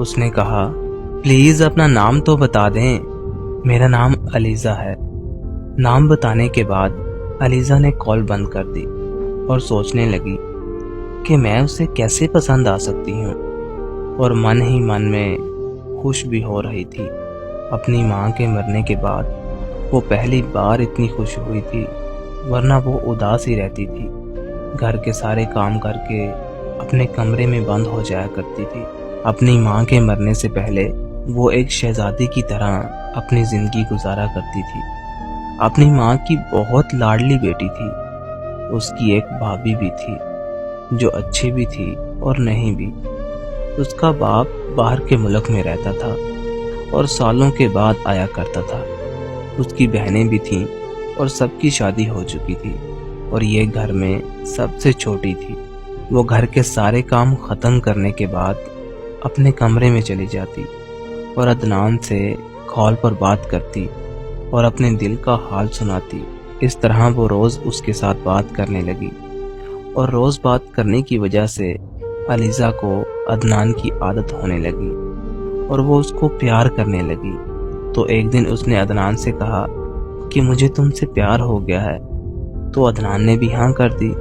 اس نے کہا پلیز اپنا نام تو بتا دیں۔ میرا نام علیزہ ہے۔ نام بتانے کے بعد علیزہ نے کال بند کر دی اور سوچنے لگی کہ میں اسے کیسے پسند آ سکتی ہوں، اور من ہی من میں خوش بھی ہو رہی تھی۔ اپنی ماں کے مرنے کے بعد وہ پہلی بار اتنی خوش ہوئی تھی، ورنہ وہ اداس ہی رہتی تھی۔ گھر کے سارے کام کر کے اپنے کمرے میں بند ہو جایا کرتی تھی۔ اپنی ماں کے مرنے سے پہلے وہ ایک شہزادی کی طرح اپنی زندگی گزارا کرتی تھی۔ اپنی ماں کی بہت لاڈلی بیٹی تھی۔ اس کی ایک بھابھی بھی تھی جو اچھی بھی تھی اور نہیں بھی۔ اس کا باپ باہر کے ملک میں رہتا تھا اور سالوں کے بعد آیا کرتا تھا۔ اس کی بہنیں بھی تھیں اور سب کی شادی ہو چکی تھی، اور یہ گھر میں سب سے چھوٹی تھی۔ وہ گھر کے سارے کام ختم کرنے کے بعد اپنے کمرے میں چلی جاتی اور عدنان سے کال پر بات کرتی اور اپنے دل کا حال سناتی۔ اس طرح وہ روز اس کے ساتھ بات کرنے لگی، اور روز بات کرنے کی وجہ سے علیزہ کو عدنان کی عادت ہونے لگی اور وہ اس کو پیار کرنے لگی۔ تو ایک دن اس نے عدنان سے کہا کہ مجھے تم سے پیار ہو گیا ہے، تو عدنان نے بھی ہاں کر دی۔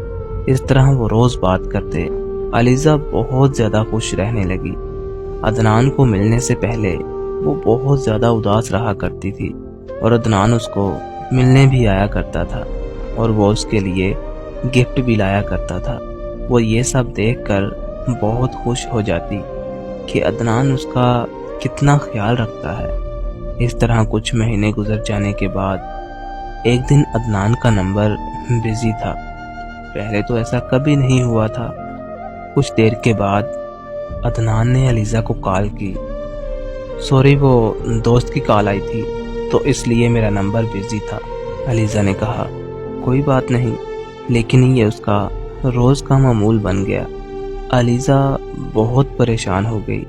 اس طرح وہ روز بات کرتے۔ علیزہ بہت زیادہ خوش رہنے لگی۔ عدنان کو ملنے سے پہلے وہ بہت زیادہ اداس رہا کرتی تھی، اور عدنان اس کو ملنے بھی آیا کرتا تھا اور وہ اس کے لیے گفٹ بھی لایا کرتا تھا۔ وہ یہ سب دیکھ کر بہت خوش ہو جاتی کہ عدنان اس کا کتنا خیال رکھتا ہے۔ اس طرح کچھ مہینے گزر جانے کے بعد ایک دن عدنان کا نمبر بزی تھا۔ پہلے تو ایسا کبھی نہیں ہوا تھا۔ کچھ دیر کے بعد عدنان نے علیزہ کو کال کی۔ سوری، وہ دوست کی کال آئی تھی تو اس لیے میرا نمبر بزی تھا۔ علیزہ نے کہا کوئی بات نہیں، لیکن یہ اس کا روز کا معمول بن گیا۔ علیزہ بہت پریشان ہو گئی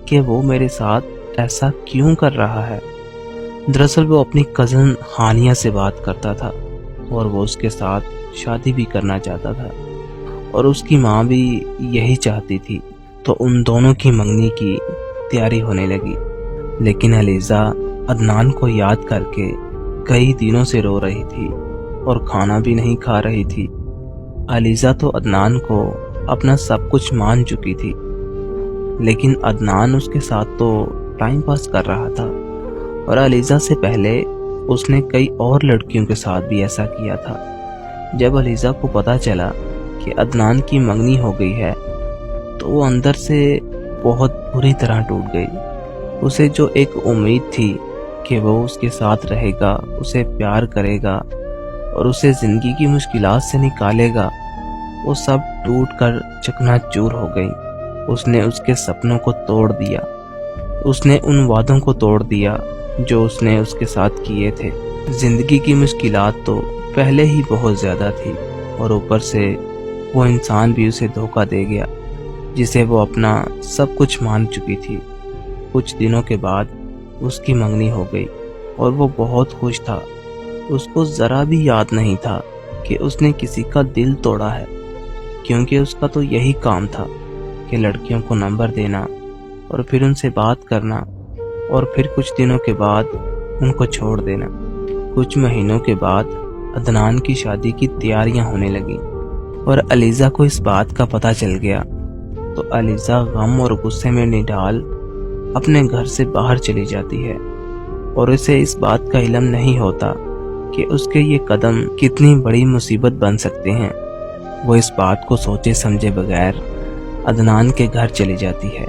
کہ وہ میرے ساتھ ایسا کیوں کر رہا ہے۔ دراصل وہ اپنی کزن ہانیہ سے بات کرتا تھا اور وہ اس کے ساتھ شادی بھی کرنا چاہتا تھا، اور اس کی ماں بھی یہی چاہتی تھی۔ تو ان دونوں کی منگنی کی تیاری ہونے لگی، لیکن علیزہ عدنان کو یاد کر کے کئی دنوں سے رو رہی تھی اور کھانا بھی نہیں کھا رہی تھی۔ علیزہ تو عدنان کو اپنا سب کچھ مان چکی تھی، لیکن عدنان اس کے ساتھ تو ٹائم پاس کر رہا تھا، اور علیزہ سے پہلے اس نے کئی اور لڑکیوں کے ساتھ بھی ایسا کیا تھا۔ جب علیزہ کو پتا چلا کہ عدنان کی منگنی ہو گئی ہے تو وہ اندر سے بہت بری طرح ٹوٹ گئی۔ اسے جو ایک امید تھی کہ وہ اس کے ساتھ رہے گا، اسے پیار کرے گا اور اسے زندگی کی مشکلات سے نکالے گا، وہ سب ٹوٹ کر چکنا چور ہو گئی۔ اس نے اس کے سپنوں کو توڑ دیا، اس نے ان وعدوں کو توڑ دیا جو اس نے اس کے ساتھ کیے تھے۔ زندگی کی مشکلات تو پہلے ہی بہت زیادہ تھی، اور اوپر سے وہ انسان بھی اسے دھوکہ دے گیا جسے وہ اپنا سب کچھ مان چکی تھی۔ کچھ دنوں کے بعد اس کی منگنی ہو گئی اور وہ بہت خوش تھا۔ اس کو ذرا بھی یاد نہیں تھا کہ اس نے کسی کا دل توڑا ہے، کیونکہ اس کا تو یہی کام تھا کہ لڑکیوں کو نمبر دینا اور پھر ان سے بات کرنا، اور پھر کچھ دنوں کے بعد ان کو چھوڑ دینا۔ کچھ مہینوں کے بعد عدنان کی شادی کی تیاریاں ہونے لگیں، اور علیزہ کو اس بات کا پتہ چل گیا تو علیزہ غم اور غصے میں نڈال اپنے گھر سے باہر چلی جاتی ہے، اور اسے اس بات کا علم نہیں ہوتا کہ اس کے یہ قدم کتنی بڑی مصیبت بن سکتے ہیں۔ وہ اس بات کو سوچے سمجھے بغیر عدنان کے گھر چلی جاتی ہے